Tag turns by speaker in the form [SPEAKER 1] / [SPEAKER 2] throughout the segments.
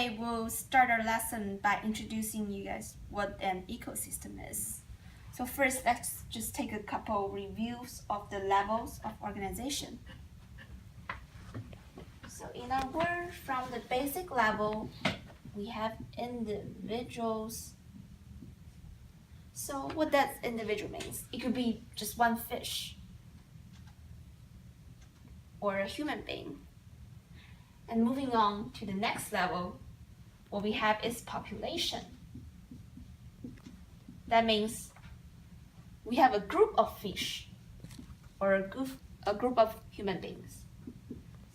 [SPEAKER 1] today we'll start our lesson by introducing you guys what an ecosystem is. So first, let's just take a couple reviews of the levels of organization. So in our word, from the basic level, we have individuals. So what does individual means? It could be just one fish or a human being. And moving on to the next level, what we have is population. That means we have a group of fish or a group of human beings.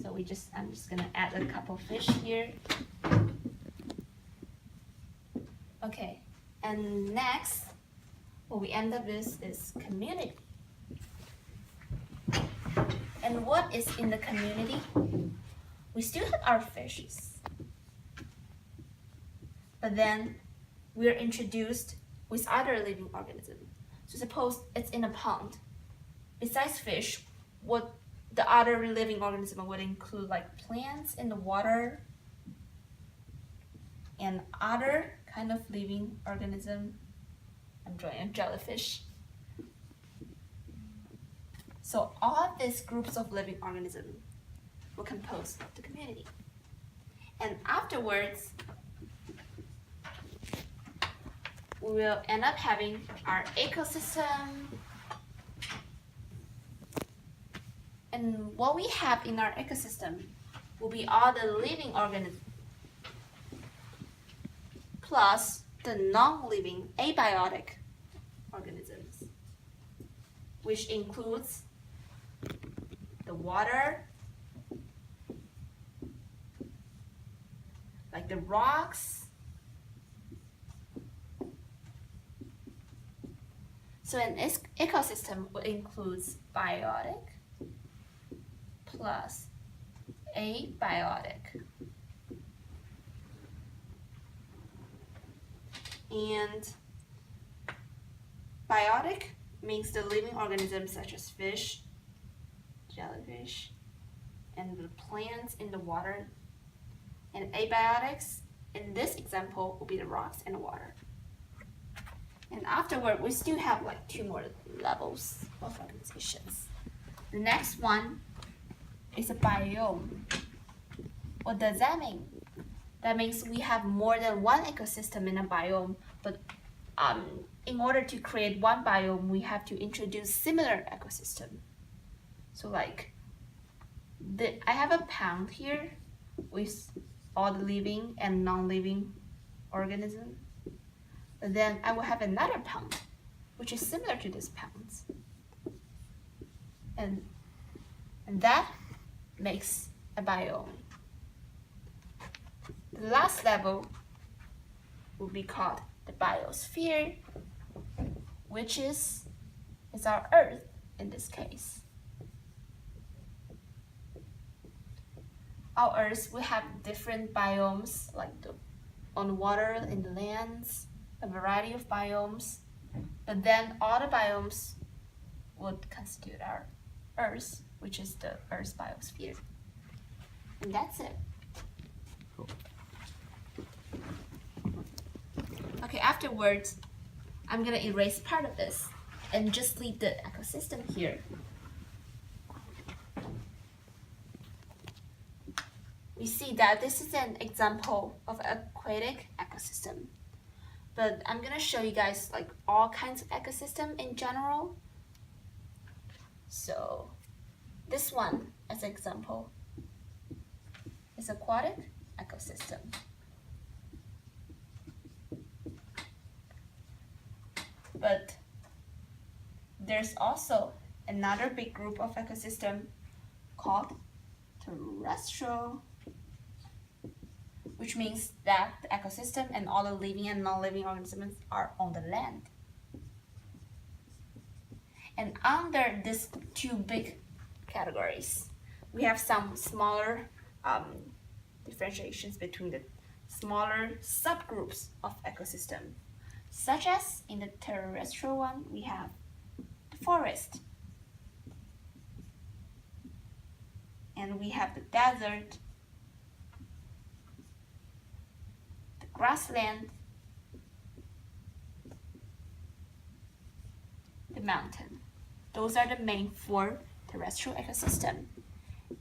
[SPEAKER 1] So I'm just gonna add a couple fish here. Okay, and next, what we end up with is community. And what is in the community? We still have our fishes, but then we're introduced with other living organisms. So suppose it's in a pond. Besides fish, what the other living organism would include like plants in the water and other kind of living organism. I'm drawing a jellyfish. So all these groups of living organisms will compose the community. And afterwards, we will end up having our ecosystem. And what we have in our ecosystem will be all the living organisms plus the non-living abiotic organisms, which includes the water, like the rocks. So an ecosystem includes biotic plus abiotic. And biotic means the living organisms such as fish, jellyfish, and the plants in the water. And abiotics, in this example, will be the rocks and the water. And afterward, we still have like 2 more levels of organizations. The next one is a biome. What does that mean? That means we have more than one ecosystem in a biome, but in order to create one biome, we have to introduce similar ecosystem. So like, I have a pond here with all the living and non-living organisms. But then I will have another pond, which is similar to this pond. And that makes a biome. The last level will be called the biosphere, which is our Earth in this case. Our Earth will have different biomes, like on water, in the lands, a variety of biomes. But then all the biomes would constitute our Earth, which is the Earth's biosphere. And that's it.
[SPEAKER 2] Cool.
[SPEAKER 1] Okay, afterwards, I'm gonna erase part of this and just leave the ecosystem here. We see that this is an example of an aquatic ecosystem. But I'm gonna show you guys like all kinds of ecosystem in general. So this one as an example is aquatic ecosystem. But there's also another big group of ecosystem called terrestrial, which means that the ecosystem and all the living and non-living organisms are on the land. And under these 2 big categories, we have some smaller differentiations between the smaller subgroups of ecosystem, such as in the terrestrial one, we have the forest, and we have the desert, grassland, the mountain. Those are the main 4 terrestrial ecosystems.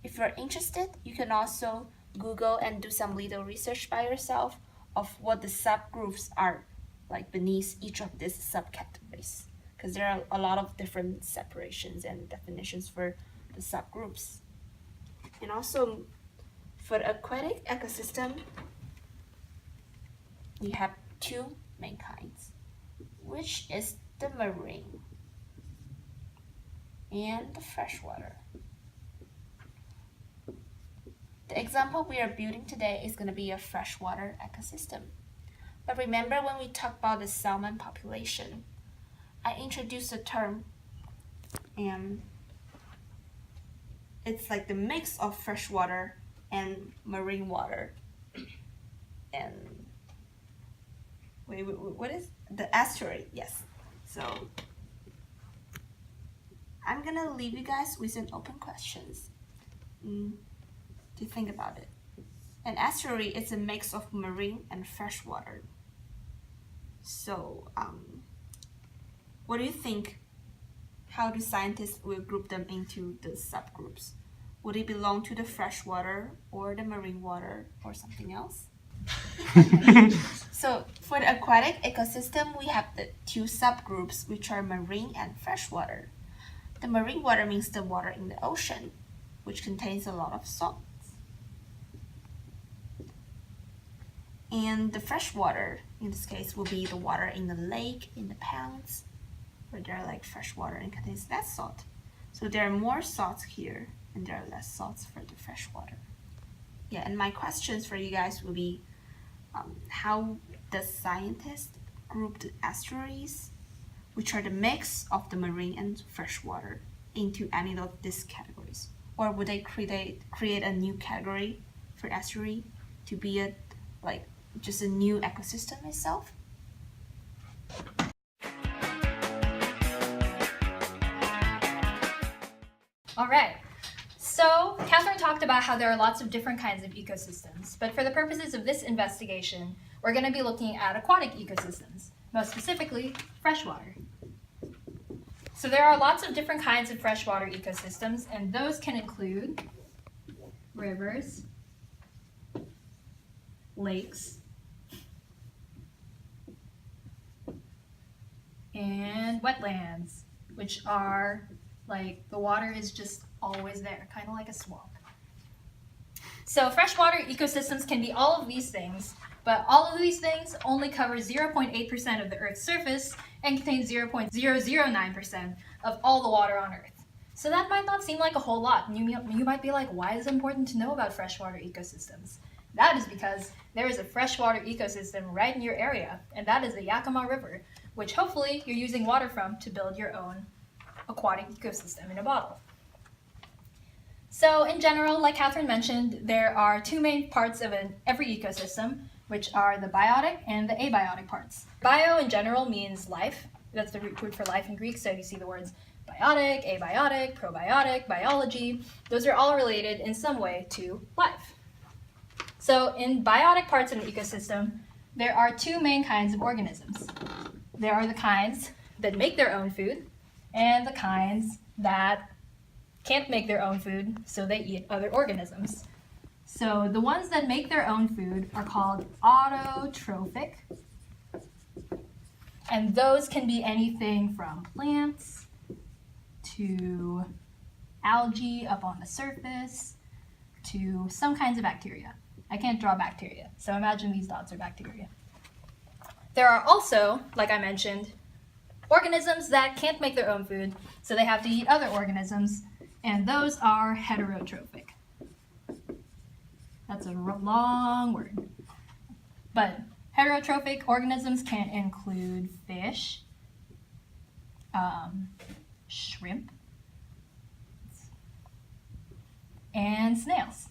[SPEAKER 1] If you're interested, you can also Google and do some little research by yourself of what the subgroups are like beneath each of these subcategories, because there are a lot of different separations and definitions for the subgroups. And also for the aquatic ecosystem, we have 2 main kinds, which is the marine and the freshwater. The example we are building today is going to be a freshwater ecosystem. But remember when we talked about the salmon population, I introduced a term, and it's like the mix of freshwater and marine water. And wait, what is the estuary? Yes. So I'm gonna leave you guys with an open questions to think about it. An estuary is a mix of marine and freshwater. So what do you think? How do scientists will group them into the subgroups? Would it belong to the freshwater or the marine water or something else? So for the aquatic ecosystem, we have the 2 subgroups, which are marine and freshwater. The marine water means the water in the ocean, which contains a lot of salts. And the freshwater, in this case, will be the water in the lake, in the ponds, where there are like fresh water and contains less salt. So there are more salts here, and there are less salts for the freshwater. Yeah, and my questions for you guys will be, how does scientists group the estuaries, which are the mix of the marine and freshwater, into any of these categories? Or would they create a new category for estuary to be just a new ecosystem itself?
[SPEAKER 2] All right. So Catherine talked about how there are lots of different kinds of ecosystems, but for the purposes of this investigation, we're going to be looking at aquatic ecosystems, most specifically freshwater. So there are lots of different kinds of freshwater ecosystems, and those can include rivers, lakes, and wetlands, which are like the water is just always there, kind of like a swamp. So freshwater ecosystems can be all of these things, but all of these things only cover 0.8% of the Earth's surface and contain 0.009% of all the water on Earth. So that might not seem like a whole lot. You might be like, why is it important to know about freshwater ecosystems? That is because there is a freshwater ecosystem right in your area, and that is the Yakima River, which hopefully you're using water from to build your own aquatic ecosystem in a bottle. So in general, like Catherine mentioned, there are 2 main parts of every ecosystem, which are the biotic and the abiotic parts. Bio in general means life. That's the root word for life in Greek, so you see the words biotic, abiotic, probiotic, biology. Those are all related in some way to life. So in biotic parts of an ecosystem, there are 2 main kinds of organisms. There are the kinds that make their own food and the kinds that can't make their own food, so they eat other organisms. So the ones that make their own food are called autotrophic, and those can be anything from plants to algae up on the surface to some kinds of bacteria. I can't draw bacteria, so imagine these dots are bacteria. There are also, like I mentioned, organisms that can't make their own food, so they have to eat other organisms, and those are heterotrophic. That's a long word. But heterotrophic organisms can include fish, shrimp, and snails.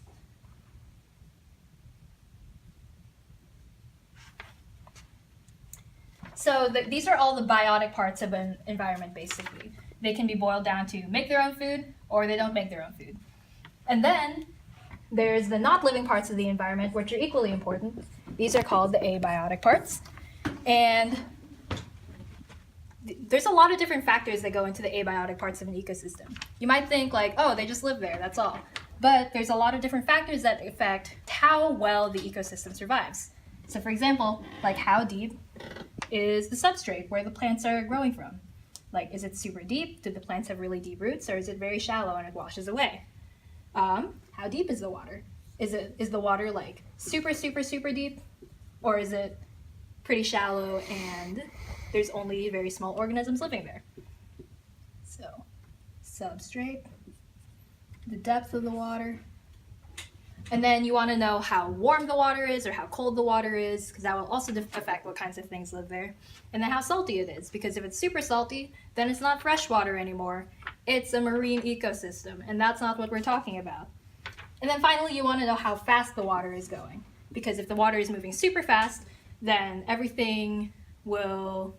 [SPEAKER 2] So these are all the biotic parts of an environment, basically. They can be boiled down to make their own food, or they don't make their own food. And then there's the not living parts of the environment, which are equally important, These are called the abiotic parts. And there's a lot of different factors that go into the abiotic parts of an ecosystem. You might think like, oh, they just live there, that's all. But there's a lot of different factors that affect how well the ecosystem survives. So for example, like how deep is the substrate where the plants are growing from? Like, is it super deep? Do the plants have really deep roots, or is it very shallow and it washes away? How deep is the water? Is the water like super, super, super deep? Or is it pretty shallow and there's only very small organisms living there? So, substrate, the depth of the water. And then you want to know how warm the water is or how cold the water is, because that will also affect what kinds of things live there. And then how salty it is, because if it's super salty, then it's not fresh water anymore. It's a marine ecosystem, and that's not what we're talking about. And then finally, you want to know how fast the water is going, because if the water is moving super fast, then everything will,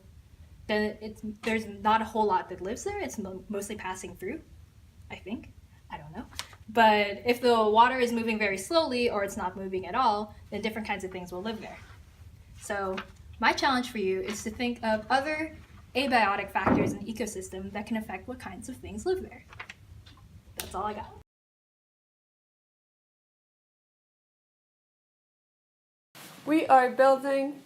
[SPEAKER 2] there's not a whole lot that lives there. It's mostly passing through, I think. I don't know. But if the water is moving very slowly or it's not moving at all, then different kinds of things will live there. So my challenge for you is to think of other abiotic factors in the ecosystem that can affect what kinds of things live there. That's all I got.
[SPEAKER 3] We are building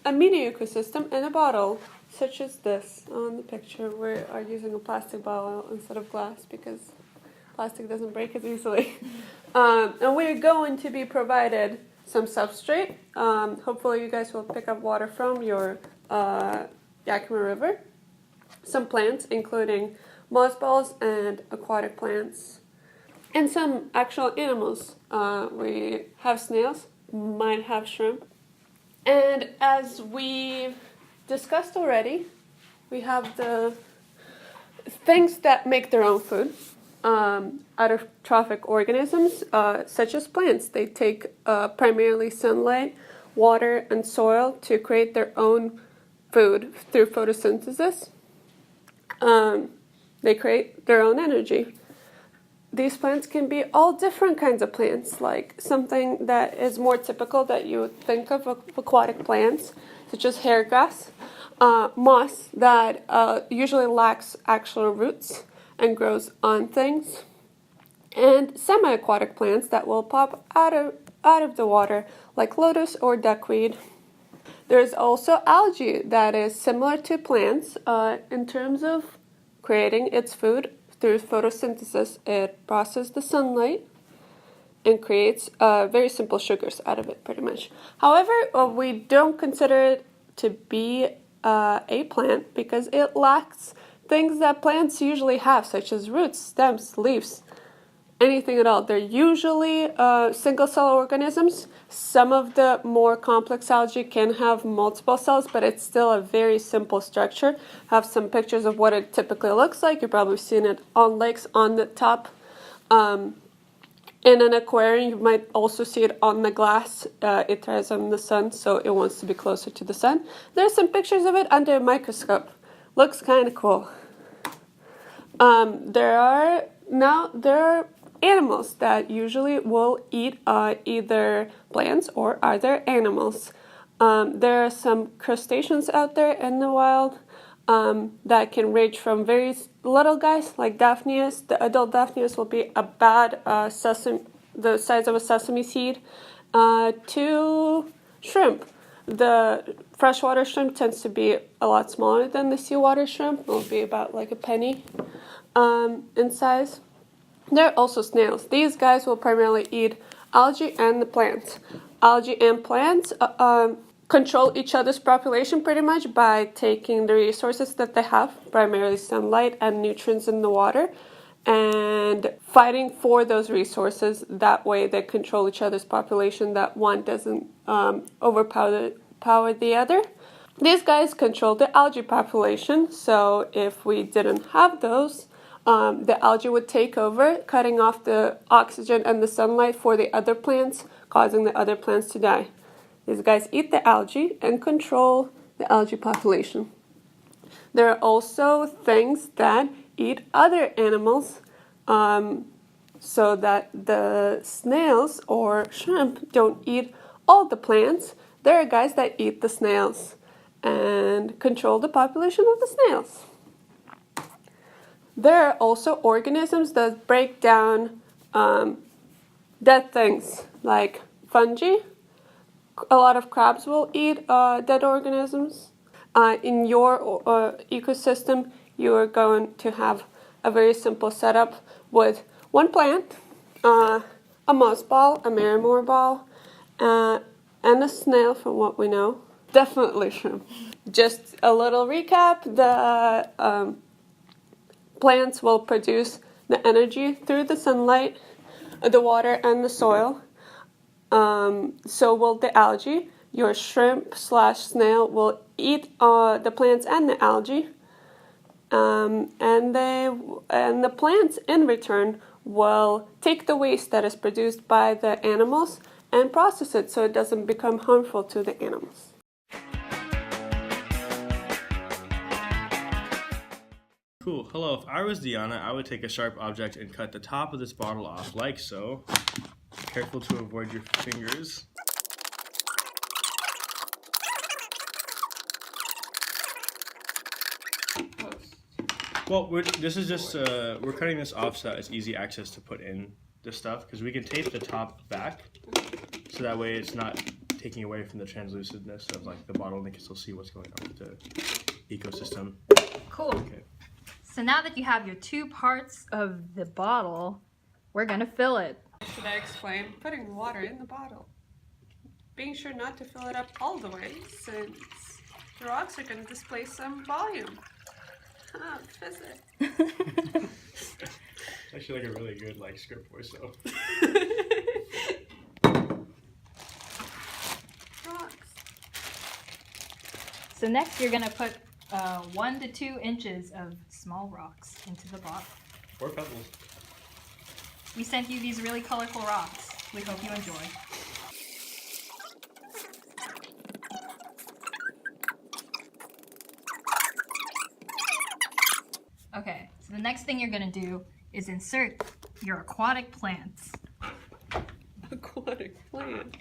[SPEAKER 3] a mini ecosystem in a bottle, such as this on the picture. We are using a plastic bottle instead of glass because plastic doesn't break as easily. And we're going to be provided some substrate. Hopefully you guys will pick up water from your Yakima River. Some plants, including mossballs and aquatic plants. And some actual animals. We have snails, might have shrimp. And as we discussed already, we have the things that make their own food. Autotrophic organisms, such as plants. They take primarily sunlight, water, and soil to create their own food through photosynthesis. They create their own energy. These plants can be all different kinds of plants, like something that is more typical that you would think of aquatic plants, such as hairgrass, moss that usually lacks actual roots and grows on things, and semi-aquatic plants that will pop out of the water, like lotus or duckweed. There's also algae that is similar to plants in terms of creating its food through photosynthesis. It processes the sunlight and creates very simple sugars out of it, pretty much. However, we don't consider it to be a plant because it lacks things that plants usually have, such as roots, stems, leaves, anything at all. They're usually single-cell organisms. Some of the more complex algae can have multiple cells, but it's still a very simple structure. I have some pictures of what it typically looks like. You've probably seen it on lakes on the top. In an aquarium, you might also see it on the glass. It thrives on the sun, so it wants to be closer to the sun. There's some pictures of it under a microscope. Looks kind of cool. There are animals that usually will eat either plants or other animals. There are some crustaceans out there in the wild that can range from very little guys like Daphnias. The adult Daphnias will be about the size of a sesame seed, to shrimp. The freshwater shrimp tends to be a lot smaller than the seawater shrimp. It will be about like a penny in size. There are also snails. These guys will primarily eat algae and the plants. Algae and plants control each other's population pretty much by taking the resources that they have, primarily sunlight and nutrients in the water, and fighting for those resources. That way they control each other's population, that one doesn't overpower the other. These guys control the algae population, so if we didn't have those, the algae would take over, cutting off the oxygen and the sunlight for the other plants, causing the other plants to die. These guys eat the algae and control the algae population. There are also things that eat other animals, so that the snails or shrimp don't eat all the plants, there are guys that eat the snails and control the population of the snails. There are also organisms that break down dead things like fungi. A lot of crabs will eat dead organisms. In your ecosystem, you are going to have a very simple setup with one plant, a moss ball, a marymore ball, and a snail from what we know. Definitely shrimp. Just a little recap, the plants will produce the energy through the sunlight, the water, and the soil. So will the algae. Your shrimp/snail will eat the plants and the algae. And the plants in return will take the waste that is produced by the animals and process it so it doesn't become harmful to the animals.
[SPEAKER 4] Cool. Hello. If I was Diana, I would take a sharp object and cut the top of this bottle off, like so. Careful to avoid your fingers. Well, this is just, we're cutting this off so that it's easy access to put in the stuff, because we can tape the top back, so that way it's not taking away from the translucentness of like the bottle, and they can still see what's going on with the ecosystem.
[SPEAKER 2] Cool.
[SPEAKER 4] Okay.
[SPEAKER 2] So now that you have your two parts of the bottle, we're gonna fill it.
[SPEAKER 3] Should I explain? Putting water in the bottle. Being sure not to fill it up all the way, since the rocks are going to displace some volume. Physics.
[SPEAKER 4] It's actually like a really good like script voice though.
[SPEAKER 3] Rocks.
[SPEAKER 2] So next you're gonna put 1 to 2 inches of small rocks into the bottle.
[SPEAKER 4] Or pebbles.
[SPEAKER 2] We sent you these really colorful rocks. We hope you enjoy. Okay, so the next thing you're gonna do is insert your aquatic plants.
[SPEAKER 3] Aquatic plant.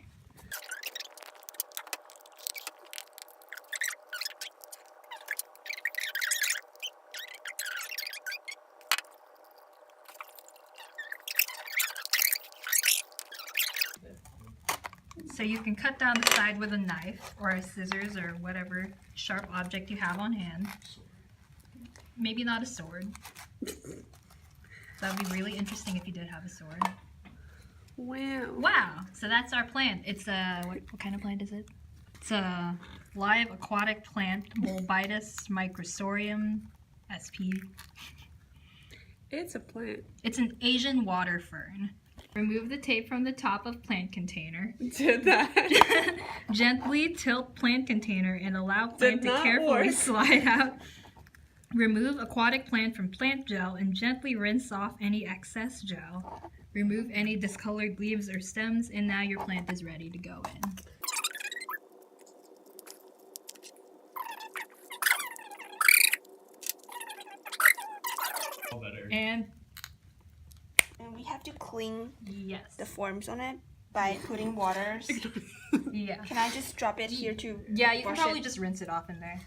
[SPEAKER 2] So you can cut down the side with a knife or a scissors or whatever sharp object you have on hand. Maybe not a sword. That would be really interesting if you did have a sword.
[SPEAKER 3] Wow.
[SPEAKER 2] Wow! So that's our plant. It's a, what kind of plant is it? It's a live aquatic plant, Molbitus microsorium sp.
[SPEAKER 3] It's a plant.
[SPEAKER 2] It's an Asian water fern. Remove the tape from the top of plant container.
[SPEAKER 3] Did that?
[SPEAKER 2] Gently tilt plant container and allow plant
[SPEAKER 3] Did
[SPEAKER 2] to
[SPEAKER 3] not
[SPEAKER 2] carefully
[SPEAKER 3] work.
[SPEAKER 2] slide out. Remove aquatic plant from plant gel and gently rinse off any excess gel. Remove any discolored leaves or stems, and now your plant is ready to go in.
[SPEAKER 4] All better.
[SPEAKER 2] And
[SPEAKER 1] And we have to clean
[SPEAKER 2] yes.
[SPEAKER 1] the forms on it by putting waters.
[SPEAKER 2] Yeah.
[SPEAKER 1] Can I just drop it here to
[SPEAKER 2] Yeah, you can
[SPEAKER 1] wash
[SPEAKER 2] probably
[SPEAKER 1] it?
[SPEAKER 2] just rinse it off in there.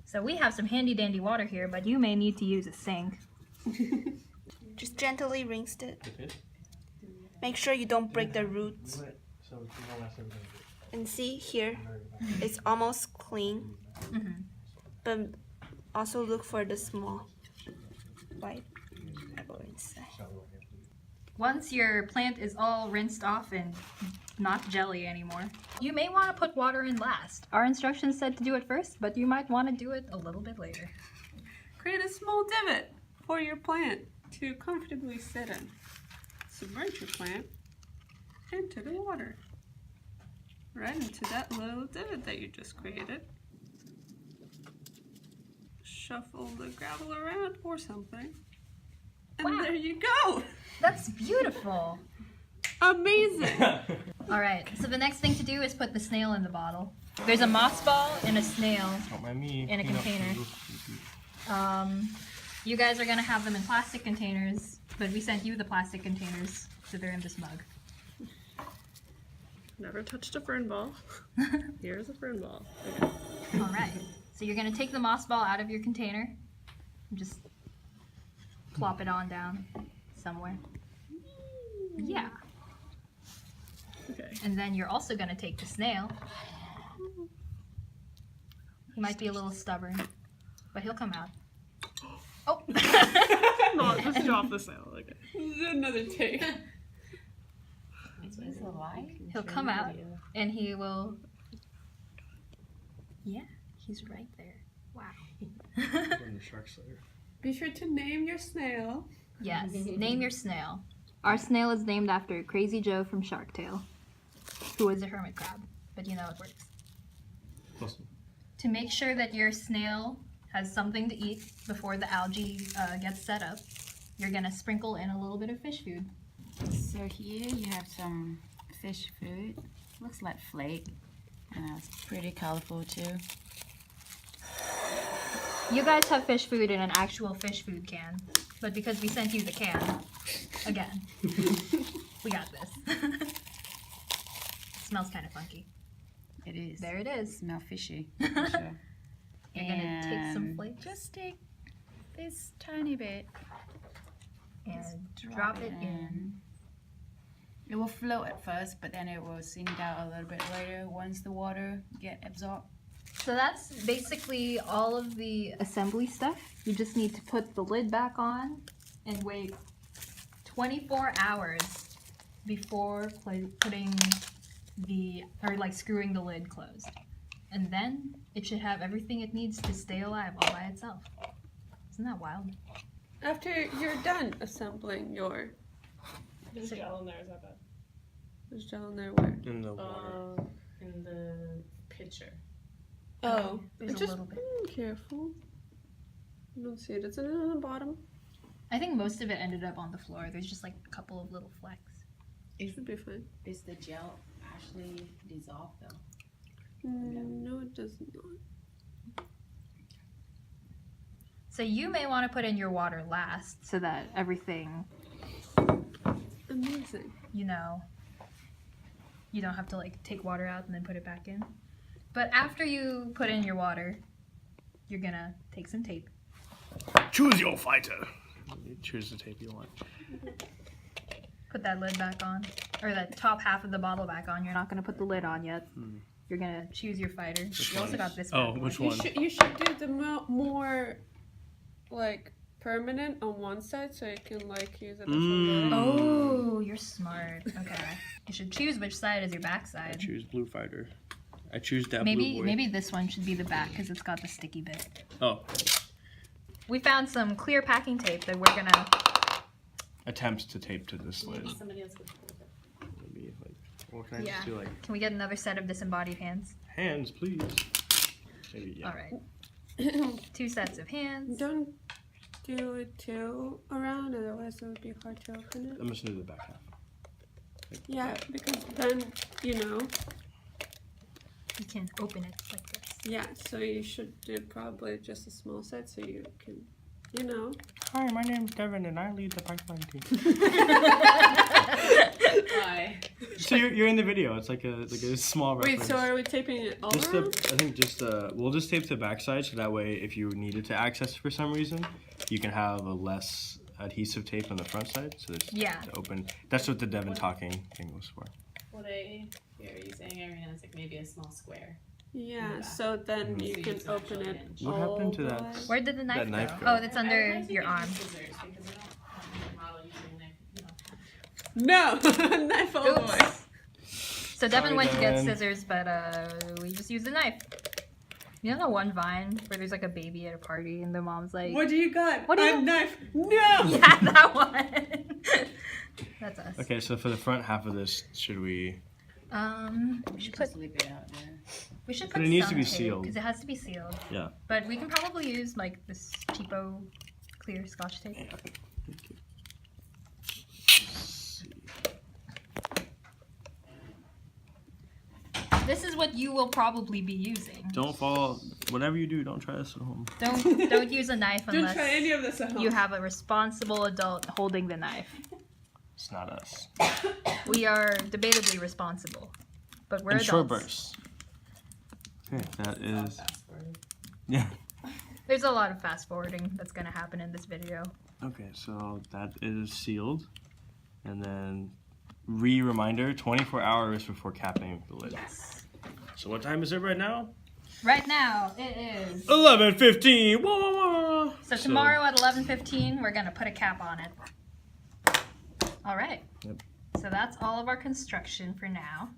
[SPEAKER 2] So we have some handy dandy water here, but you may need to use a sink.
[SPEAKER 1] Just gently rinse it.
[SPEAKER 4] Okay.
[SPEAKER 1] Make sure you don't break the roots.
[SPEAKER 4] So
[SPEAKER 1] And see here, it's almost clean. But also look for the small white pebble inside.
[SPEAKER 2] Once your plant is all rinsed off and not jelly anymore, you may want to put water in last. Our instructions said to do it first, but you might want to do it a little bit later.
[SPEAKER 3] Create a small divot for your plant to comfortably sit in. Submerge your plant into the water. Right into that little divot that you just created. Shuffle the gravel around or something. And
[SPEAKER 2] Wow.
[SPEAKER 3] there you go!
[SPEAKER 2] That's beautiful.
[SPEAKER 3] Amazing!
[SPEAKER 2] All right, so the next thing to do is put the snail in the bottle. There's a moss ball and a snail.
[SPEAKER 4] Don't mind me.
[SPEAKER 2] In a
[SPEAKER 4] Clean up
[SPEAKER 2] container. You guys are gonna have them in plastic containers, but we sent you the plastic containers, so they're in this mug.
[SPEAKER 3] Never touched a fern ball. Here's a fern ball. Okay.
[SPEAKER 2] All right. So you're gonna take the moss ball out of your container and just plop it on down somewhere. Yeah.
[SPEAKER 3] Okay.
[SPEAKER 2] And then you're also gonna take the snail. He might be a little stubborn, but he'll come out. Oh!
[SPEAKER 3] No, just drop the snail. Okay. This is another take.
[SPEAKER 5] Is it alive?
[SPEAKER 2] He'll come out and he will. Yeah, he's right there. Wow.
[SPEAKER 4] In the shark slayer.
[SPEAKER 3] Be sure to name your snail.
[SPEAKER 2] Yes, name your snail. Our snail is named after Crazy Joe from Shark Tale, who is a hermit crab, but you know it works.
[SPEAKER 4] Awesome.
[SPEAKER 2] To make sure that your snail has something to eat before the algae gets set up, you're gonna sprinkle in a little bit of fish food.
[SPEAKER 5] So here you have some fish food. Looks like flake. It's pretty colorful too.
[SPEAKER 2] You guys have fish food in an actual fish food can, but because we sent you the can, again, we got this. Smells kind of funky.
[SPEAKER 5] It is.
[SPEAKER 2] There it is.
[SPEAKER 5] Smell fishy. For sure.
[SPEAKER 2] You're gonna take some
[SPEAKER 5] And
[SPEAKER 2] flakes
[SPEAKER 5] Just take this tiny bit.
[SPEAKER 2] and drop it in.
[SPEAKER 5] It will float at first, but then it will sink down a little bit later once the water get absorbed.
[SPEAKER 2] So that's basically all of the assembly stuff. You just need to put the lid back on and wait 24 hours before putting screwing the lid closed. And then it should have everything it needs to stay alive all by itself. Isn't that wild?
[SPEAKER 3] After you're done assembling your.
[SPEAKER 6] There's gel in there, is that bad?
[SPEAKER 3] There's gel in there where?
[SPEAKER 4] In the water.
[SPEAKER 6] In the pitcher.
[SPEAKER 3] Oh,
[SPEAKER 2] There's a
[SPEAKER 3] just
[SPEAKER 2] little bit.
[SPEAKER 3] Careful. I don't see it. Is it on the bottom?
[SPEAKER 2] I think most of it ended up on the floor. There's just like a couple of little flecks.
[SPEAKER 3] It should be fine.
[SPEAKER 5] Is the gel actually dissolved though?
[SPEAKER 3] No, it does not.
[SPEAKER 2] So you may want to put in your water last so that everything,
[SPEAKER 3] Amazing.
[SPEAKER 2] you know, you don't have to like take water out and then put it back in. But after you put in your water, you're gonna take some tape.
[SPEAKER 4] Choose your fighter. You choose the tape you want.
[SPEAKER 2] Put that lid back on, or that top half of the bottle back on. You're not gonna put the lid on yet. You're gonna choose your fighter. You also got this
[SPEAKER 4] Oh,
[SPEAKER 2] one.
[SPEAKER 4] which
[SPEAKER 3] You
[SPEAKER 4] one?
[SPEAKER 3] should do the more like permanent on one side so you can like use it as a
[SPEAKER 4] Mm.
[SPEAKER 2] Oh, you're smart. Okay. You should choose which side is your back
[SPEAKER 4] I
[SPEAKER 2] side.
[SPEAKER 4] choose blue fighter. I choose that
[SPEAKER 2] Maybe
[SPEAKER 4] blue boy.
[SPEAKER 2] maybe this one should be the back because it's got the sticky bit.
[SPEAKER 4] Oh,
[SPEAKER 2] We found some clear packing tape that we're gonna.
[SPEAKER 4] attempts to tape to this lid.
[SPEAKER 6] Somebody else could hold it.
[SPEAKER 4] Maybe like, or can I
[SPEAKER 2] Yeah.
[SPEAKER 4] just do like
[SPEAKER 2] Can we get another set of disembodied hands?
[SPEAKER 4] hands, please? Maybe yeah.
[SPEAKER 2] All right. 2 sets of hands.
[SPEAKER 3] Don't do it too around, otherwise it would be hard to open it.
[SPEAKER 4] I'm just gonna do the back half.
[SPEAKER 3] Yeah, because then, you know,
[SPEAKER 2] You can open it like this.
[SPEAKER 3] yeah, so you should do probably just a small set so you can, you know.
[SPEAKER 4] Hi, my name's Devin, and I lead the pipeline team.
[SPEAKER 6] Why?
[SPEAKER 4] So you're in the video. It's like a small
[SPEAKER 3] Wait,
[SPEAKER 4] reference.
[SPEAKER 3] so are we taping it all
[SPEAKER 4] Just
[SPEAKER 3] around?
[SPEAKER 4] I think we'll just tape the backside so that way if you needed to access it for some reason, you can have a less adhesive tape on the front side. So it's
[SPEAKER 2] Yeah.
[SPEAKER 4] to open. That's what the Devin talking thing was for.
[SPEAKER 6] What are you saying, Irina? It's like maybe a small square.
[SPEAKER 3] Yeah, so then you
[SPEAKER 6] So
[SPEAKER 3] can
[SPEAKER 6] it's
[SPEAKER 3] open
[SPEAKER 6] actually
[SPEAKER 3] it
[SPEAKER 6] an inch.
[SPEAKER 4] What
[SPEAKER 3] all
[SPEAKER 4] happened to
[SPEAKER 3] the
[SPEAKER 4] that?
[SPEAKER 3] way.
[SPEAKER 2] Where did the knife,
[SPEAKER 4] knife
[SPEAKER 2] go?
[SPEAKER 4] go?
[SPEAKER 2] Oh, it's under
[SPEAKER 6] I'd like to
[SPEAKER 2] your
[SPEAKER 6] get
[SPEAKER 2] arm.
[SPEAKER 6] Scissors because I don't have a model using a knife. You know.
[SPEAKER 3] No, knife all the way.
[SPEAKER 2] Oops. So Devin
[SPEAKER 4] Sorry,
[SPEAKER 2] went to get
[SPEAKER 4] Devin.
[SPEAKER 2] scissors, but we just used a knife. You know the one Vine where there's like a baby at a party and the mom's like,
[SPEAKER 3] What do you got?
[SPEAKER 2] What do you-
[SPEAKER 3] A knife. No!
[SPEAKER 2] yeah, that one. That's us.
[SPEAKER 4] Okay, so for the front half of this, should we?
[SPEAKER 2] We should put
[SPEAKER 5] Just leave it out there.
[SPEAKER 2] put
[SPEAKER 4] But it needs to
[SPEAKER 2] some
[SPEAKER 4] be
[SPEAKER 2] tape,
[SPEAKER 4] sealed.
[SPEAKER 2] because it has to be sealed.
[SPEAKER 4] Yeah.
[SPEAKER 2] But we can probably use like this cheapo clear Scotch tape.
[SPEAKER 4] Yeah. Thank you.
[SPEAKER 2] This is what you will probably be using.
[SPEAKER 4] Don't fall. Whatever you do, don't try this at home.
[SPEAKER 2] Don't use a knife
[SPEAKER 3] Don't
[SPEAKER 2] unless
[SPEAKER 3] try any of this at home.
[SPEAKER 2] you have a responsible adult holding the knife.
[SPEAKER 4] It's not us.
[SPEAKER 2] We are debatably responsible. but we're
[SPEAKER 4] in
[SPEAKER 2] adults.
[SPEAKER 4] short bursts. Okay, that is. Yeah.
[SPEAKER 2] There's a lot of fast forwarding that's going to happen in this video.
[SPEAKER 4] Okay, so that is sealed. And then reminder 24 hours before capping the lid.
[SPEAKER 2] Yes.
[SPEAKER 4] So what time is it right now?
[SPEAKER 2] Right now, it is.
[SPEAKER 4] 11:15. Whoa, whoa, whoa.
[SPEAKER 2] So tomorrow at 11:15, we're going to put a cap on it. All right.
[SPEAKER 4] Yep.
[SPEAKER 2] So that's all of our construction for now.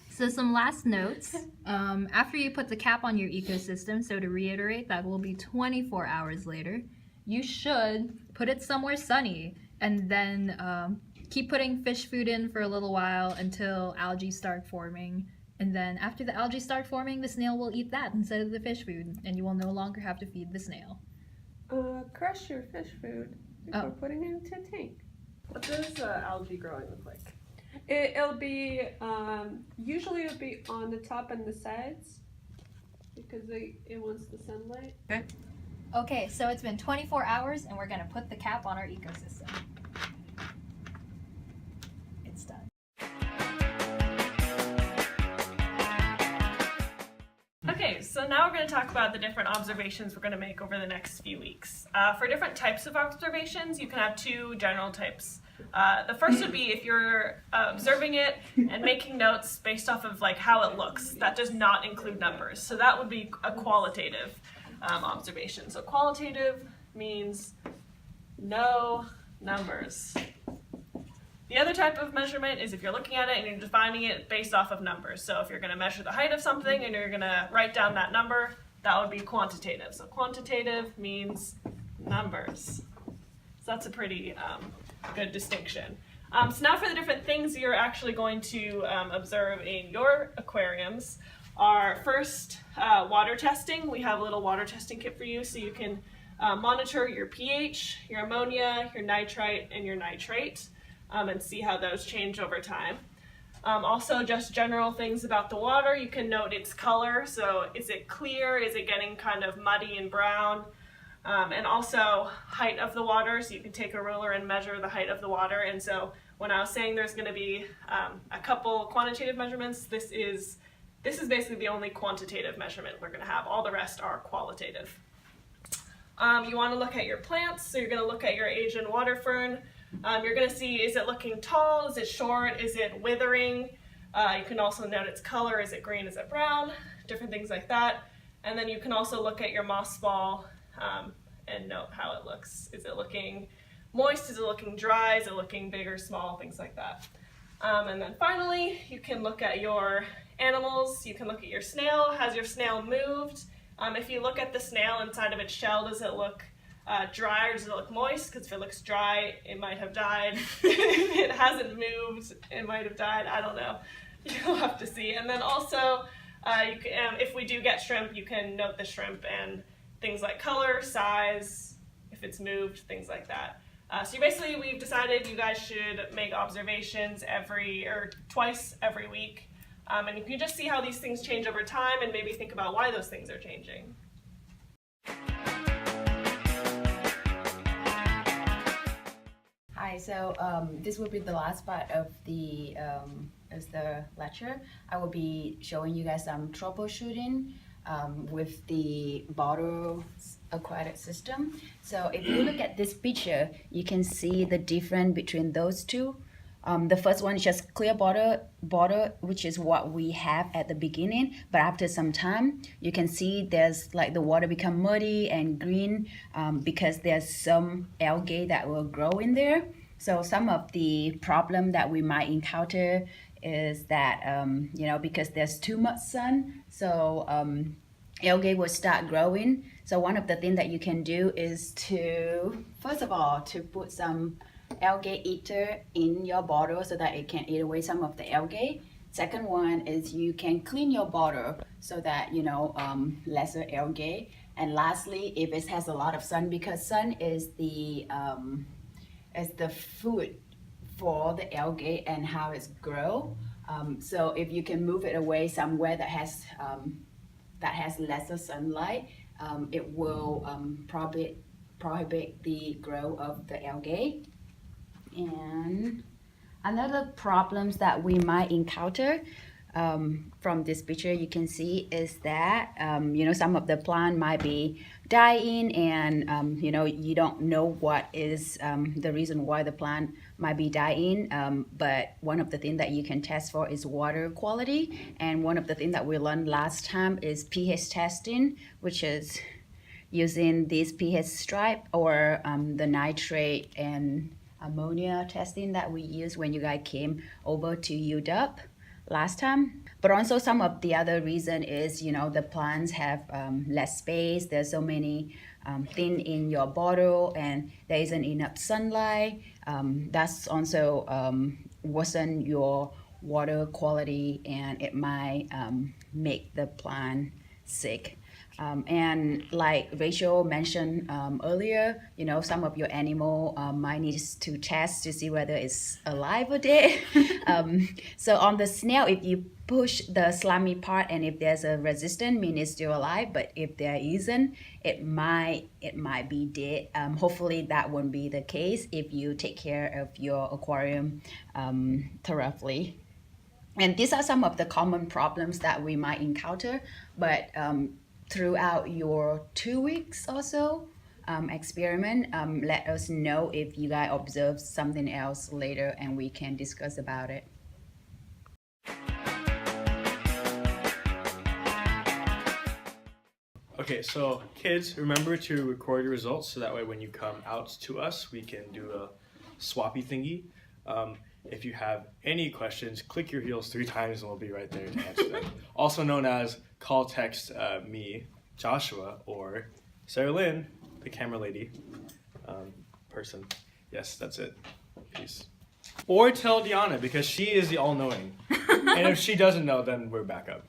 [SPEAKER 2] So some last notes. After you put the cap on your ecosystem, so to reiterate, that will be 24 hours later, you should put it somewhere sunny and then keep putting fish food in for a little while until algae start forming. And then after the algae start forming, the snail will eat that instead of the fish food, and you will no longer have to feed the snail.
[SPEAKER 3] Crush your fish food before putting it into a tank.
[SPEAKER 6] What does algae growing look like?
[SPEAKER 3] It'll be, usually it'll be on the top and the sides because it wants the sunlight.
[SPEAKER 2] Okay, so it's been 24 hours and we're gonna put the cap on our ecosystem. It's done.
[SPEAKER 6] Okay, so now we're going to talk about the different observations we're going to make over the next few weeks. For different types of observations, you can have two general types. The first would be if you're observing it and making notes based off of like how it looks. That does not include numbers. So that would be a qualitative observation. So qualitative means no numbers. The other type of measurement is if you're looking at it and you're defining it based off of numbers. So if you're going to measure the height of something and you're going to write down that number, that would be quantitative. So quantitative means numbers. So that's a pretty good distinction. So now for the different things you're actually going to observe in your aquariums are first water testing. We have a little water testing kit for you so you can monitor your pH, your ammonia, your nitrite, and your nitrate. And see how those change over time. Also, just general things about the water. You can note its color. So is it clear? Is it getting kind of muddy and brown? And also height of the water. So you can take a ruler and measure the height of the water. And so when I was saying there's going to be a couple quantitative measurements, this is basically the only quantitative measurement we're going to have. All the rest are qualitative. You want to look at your plants. So you're going to look at your Asian water fern. You're going to see, is it looking tall, is it short, is it withering? You can also note its color, is it green, is it brown, different things like that. And then you can also look at your moss ball and note how it looks. Is it looking moist, is it looking dry, is it looking big or small, things like that. And then finally, you can look at your animals, you can look at your snail. Has your snail moved? If you look at the snail inside of its shell, does it look dry or does it look moist? Because if it looks dry, it might have died. If it hasn't moved, it might have died. I don't know. You'll have to see. And then also, you can, if we do get shrimp, you can note the shrimp and things like color, size, if it's moved, things like that. So basically, we've decided you guys should make observations twice every week. And you can just see how these things change over time and maybe think about why those things are changing.
[SPEAKER 5] Hi, so this will be the last part of the lecture. I will be showing you guys some troubleshooting with the bottle aquatic system. So if you look at this picture, you can see the difference between those two. The first one is just clear bottle, which is what we have at the beginning, but after some time, you can see there's like the water become muddy and green because there's some algae that will grow in there. So some of the problem that we might encounter is that, because there's too much sun, so algae will start growing. So one of the things that you can do is to, first of all, to put some algae eater in your bottle so that it can eat away some of the algae. Second one is you can clean your bottle so that lesser algae. And lastly, if it has a lot of sun, because sun is the food for the algae and how it's grow. So if you can move it away somewhere that has lesser sunlight, it will prohibit the growth of the algae. And Another problems that we might encounter from this picture you can see is that some of the plant might be dying, and you don't know what is the reason why the plant might be dying, but one of the things that you can test for is water quality, and one of the things that we learned last time is pH testing, which is using this pH stripe or the nitrate and ammonia testing that we used when you guys came over to UW last time. But also some of the other reason is, the plants have less space. There's so many things in your bottle, and there isn't enough sunlight. That's also worsen your water quality, and it might make the plant sick. And like Rachel mentioned earlier, some of your animal might need to test to see whether it's alive or dead. So on the snail, if you push the slimy part and if there's a resistance, mean it's still alive. But if there isn't, it might be dead. Hopefully that won't be the case if you take care of your aquarium thoroughly. And these are some of the common problems that we might encounter, but throughout your 2 weeks or so experiment, let us know if you guys observe something else later, and we can discuss about it.
[SPEAKER 4] Okay, so kids, remember to record your results so that way when you come out to us, we can do a swappy thingy. If you have any questions, click your heels 3 times and we'll be right there to answer them. Also known as call, text me, Joshua, or Sarah Lynn, the camera lady person. Yes, that's it. Peace. Or tell Deanna, because she is the all-knowing. And if she doesn't know, then we're back up.